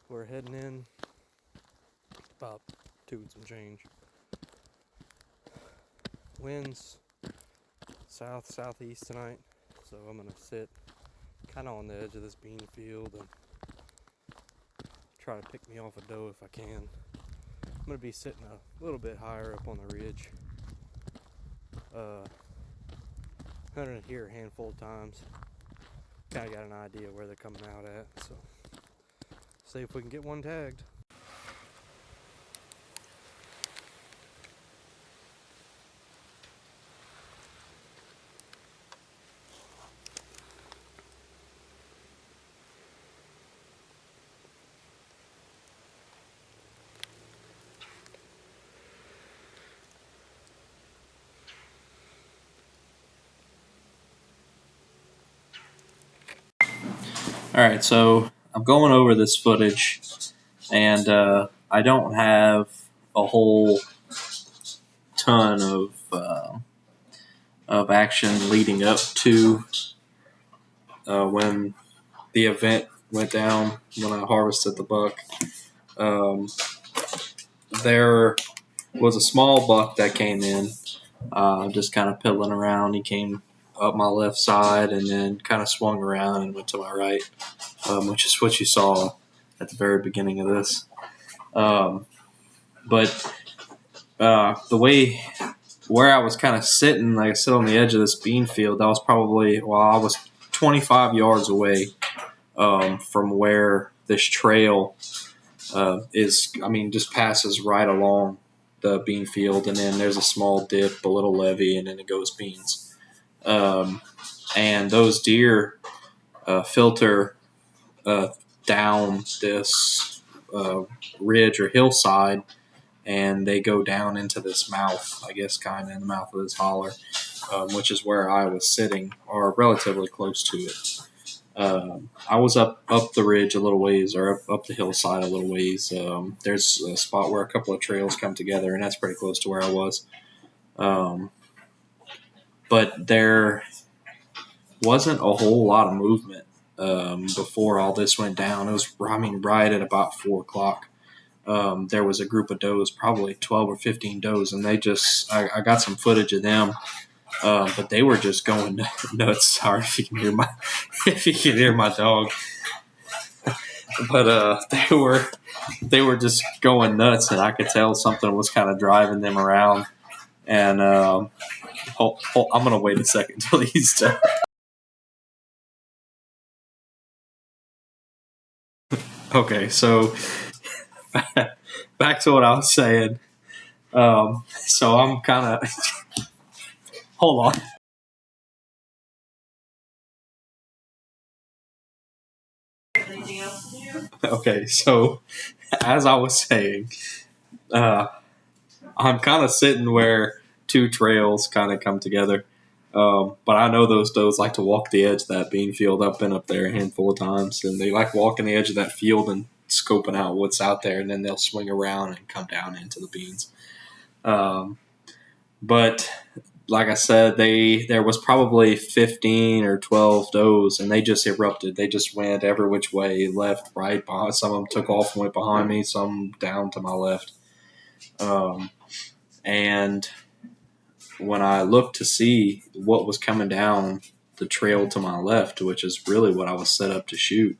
We're heading in about 2 and some change. Winds southeast tonight, so I'm gonna sit kind of on the edge of this bean field and try to pick me off a doe if I can. I'm gonna be sitting a little bit higher up on the ridge. Hunted it here a handful of times. Kind of got an idea where they're coming out at, so see if we can get one tagged. Alright, so I'm going over this footage, and I don't have a whole ton of action leading up to when the event went down, when I harvested the buck. There was a small buck that came in, just kind of piddling around. He came up my left side and then kind of swung around and went to my right, which is what you saw at the very beginning of this. But the way where I was kind of sitting, like I said, on the edge of this bean field, that was probably, I was 25 yards away from where this trail is. I mean, just passes right along the bean field, and then there's a small dip, a little levee, and then it goes beans. And those deer filter down this ridge or hillside, and they go down into this mouth, I guess, kind of in the mouth of this holler, which is where I was sitting, or relatively close to it. I was up the ridge a little ways, or up the hillside a little ways. There's a spot where a couple of trails come together, and that's pretty close to where I was. But there wasn't a whole lot of movement before all this went down. It was, right at about 4 o'clock. There was a group of does, probably 12 or 15 does, and they just, I got some footage of them, but they were just going nuts. Sorry if you can hear my dog. But they were just going nuts, and I could tell something was kind of driving them around. And I'm going to wait a second until he's done. Okay, so back to what I was saying. So I'm kind of hold on. Okay, so as I was saying, I'm kind of sitting where two trails kind of come together. But I know those does like to walk the edge of that bean field. I've been up there a handful of times, and they like walking the edge of that field and scoping out what's out there, and then they'll swing around and come down into the beans. But like I said, there was probably 15 or 12 does, and they just erupted. They just went every which way, left, right, behind. Some of them took off and went behind me, some down to my left. And when I looked to see what was coming down the trail to my left, which is really what I was set up to shoot,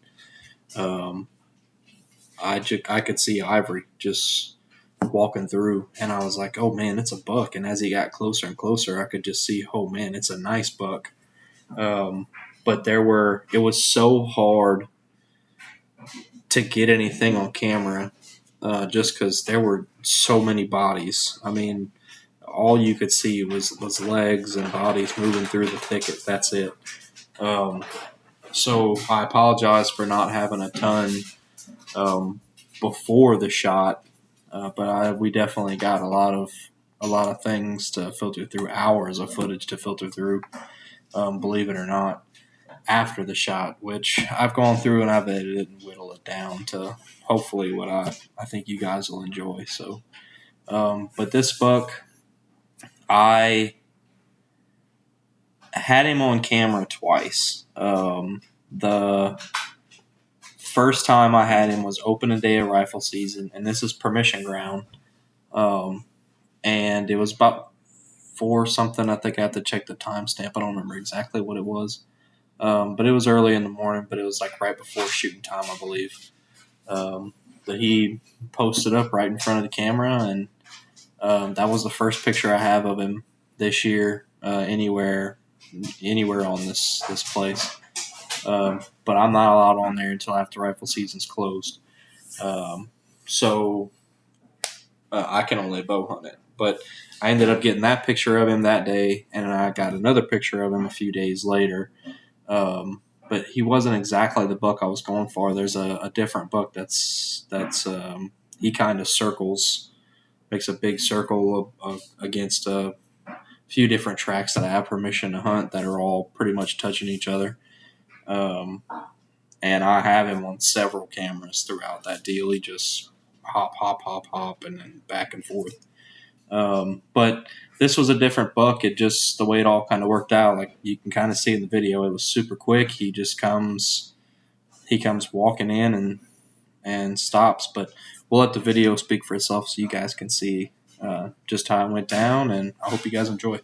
I could see Ivory just walking through, and I was like, oh man, it's a buck. And as he got closer and closer, I could just see, oh man, it's a nice buck. But it was so hard to get anything on camera, just because there were so many bodies. I mean, all you could see was legs and bodies moving through the thicket. That's it. So I apologize for not having a ton before the shot, but we definitely got a lot of things to filter through, hours of footage to filter through, believe it or not, after the shot, which I've gone through and I've edited and whittled it down to hopefully what I think you guys will enjoy. So, but this buck, I had him on camera twice. The First time I had him was opening day of rifle season, and this is permission ground. And it was about 4 something. I think I have to check the timestamp. I don't remember exactly what it was. But it was early in the morning, but it was like right before shooting time, I believe. But he posted up right in front of the camera, and that was the first picture I have of him this year anywhere on this place. But I'm not allowed on there until after rifle season's closed. So I can only bow hunt it. But I ended up getting that picture of him that day, and I got another picture of him a few days later. But he wasn't exactly the buck I was going for. There's a different buck that's he kind of circles, makes a big circle against a few different tracks that I have permission to hunt that are all pretty much touching each other. And I have him on several cameras throughout that deal. He just hop, hop, hop, hop, and then back and forth. But this was a different buck. It just, the way it all kind of worked out, like you can kind of see in the video, it was super quick. He comes walking in and stops. But we'll let the video speak for itself so you guys can see just how it went down, and I hope you guys enjoy.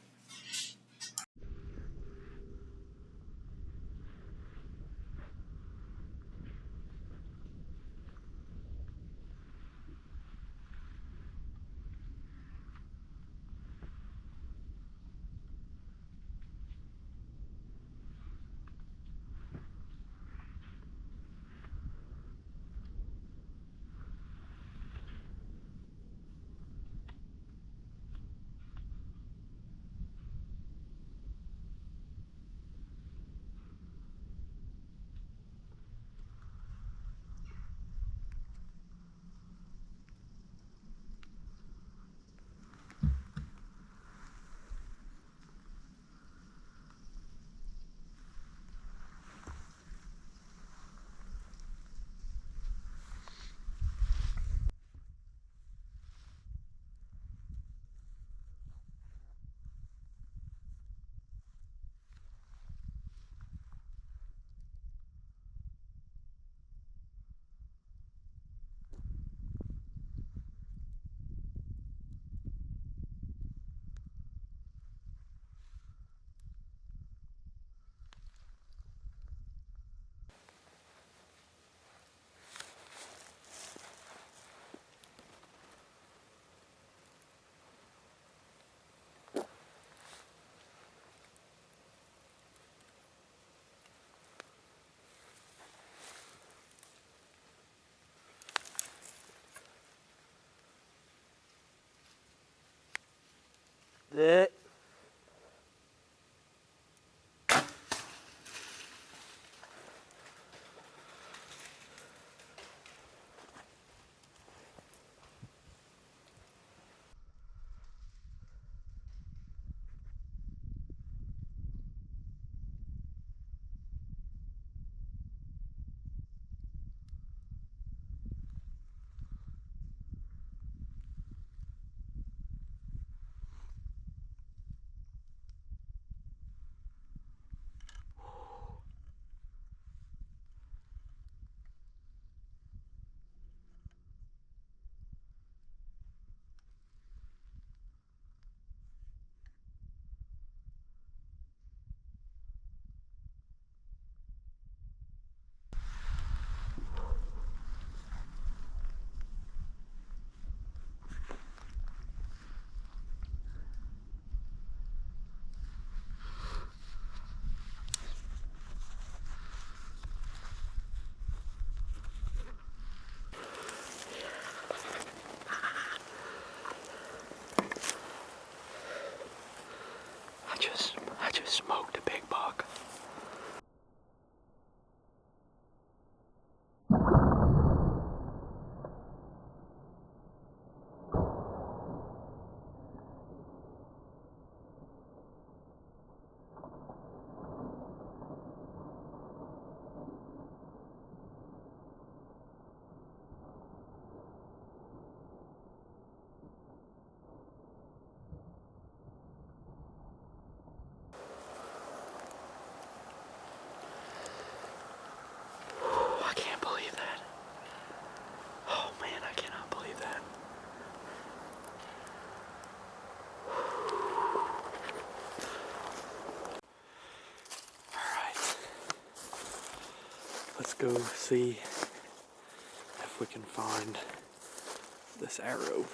go see if we can find this arrow.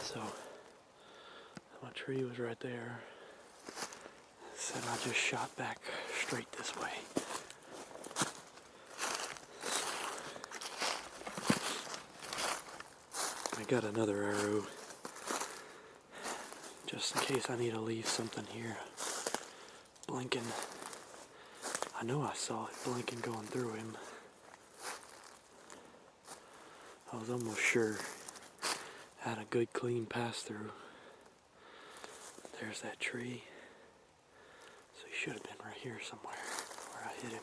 So my tree was right there. And I just shot back straight this way. I got another arrow just in case I need to leave something here blinking. I know I saw it blinking going through him. I was almost sure I had a good clean pass through. There's that tree. So he should have been right here somewhere where I hit him.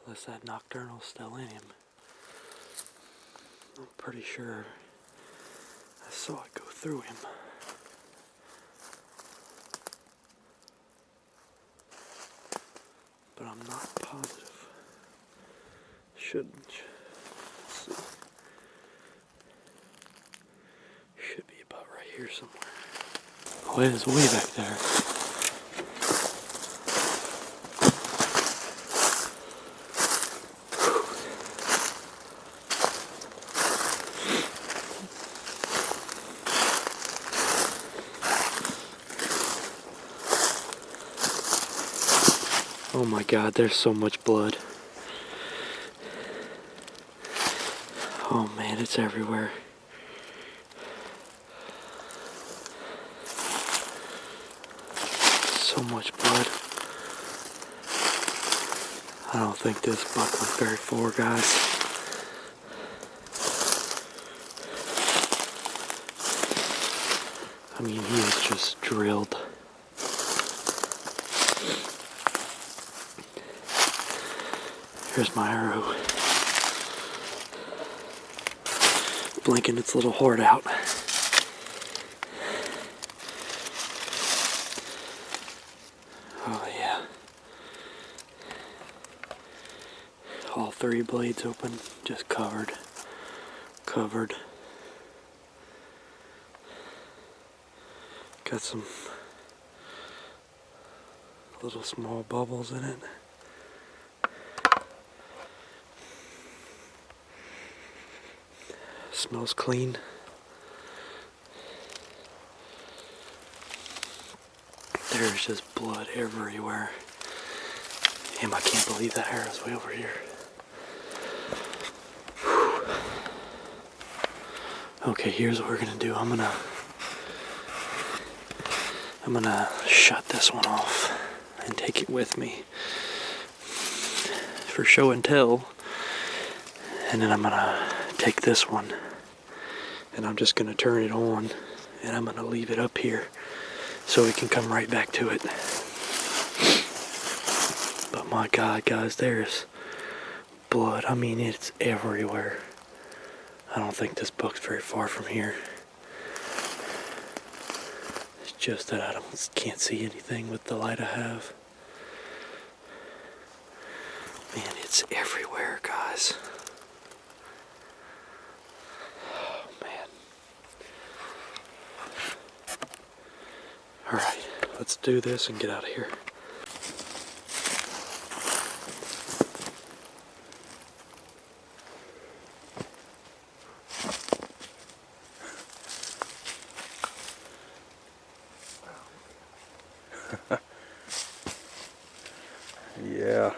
Unless that nocturnal's still in him. I'm pretty sure I saw it go through him. But I'm not positive. Should see. Should be about right here somewhere. Oh, it is way back there. Oh my God, there's so much blood. Oh man, it's everywhere. So much blood. I don't think this buck went very far, guys. I mean, he was just drilled. Here's my arrow. Blinking its little heart out. Oh yeah. All three blades open, just covered. Got some little small bubbles in it. Smells clean. There's just blood everywhere. Damn, I can't believe that hair is way over here. Whew. Okay, here's what we're gonna do. I'm gonna shut this one off and take it with me for show and tell. And then I'm gonna take this one and I'm just gonna turn it on and I'm gonna leave it up here so we can come right back to it. But my God, guys, there's blood. I mean, it's everywhere. I don't think this buck's very far from here. It's just that I can't see anything with the light I have. Man, it's everywhere, guys. Oh, man. Alright, let's do this and get out of here. Yeah.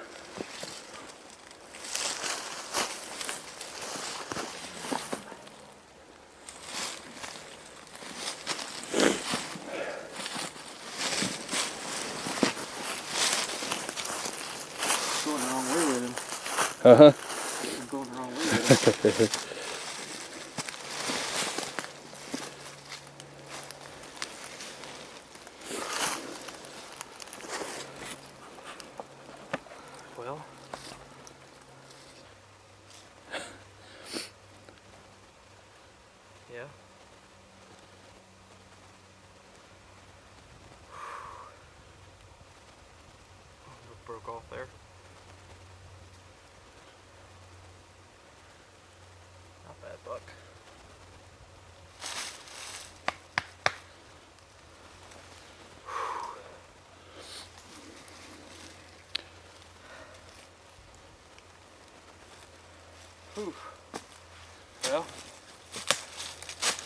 Going the wrong way with him. Uh-huh. I'm going the wrong way with him. Well, yeah. broke off there. Not bad buck. Whew. Well,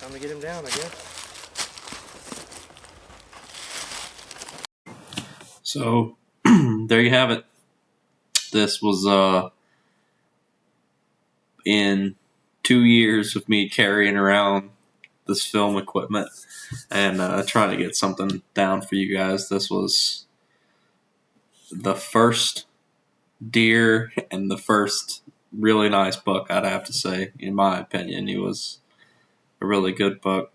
time to get him down, I guess. So, there you have it. This was in 2 years of me carrying around this film equipment and trying to get something down for you guys. This was the first deer and the first really nice buck, I'd have to say. In my opinion, he was a really good buck,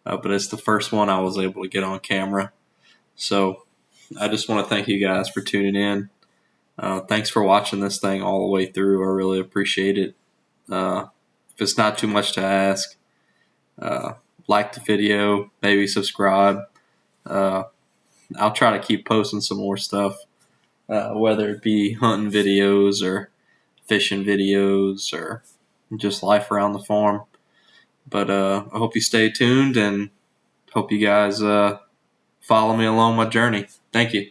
but it's the first one I was able to get on camera. So I just want to thank you guys for tuning in. Thanks for watching this thing all the way through. I really appreciate it. If it's not too much to ask, like the video, maybe subscribe. I'll try to keep posting some more stuff, whether it be hunting videos or fishing videos or just life around the farm. But I hope you stay tuned and hope you guys follow me along my journey. Thank you.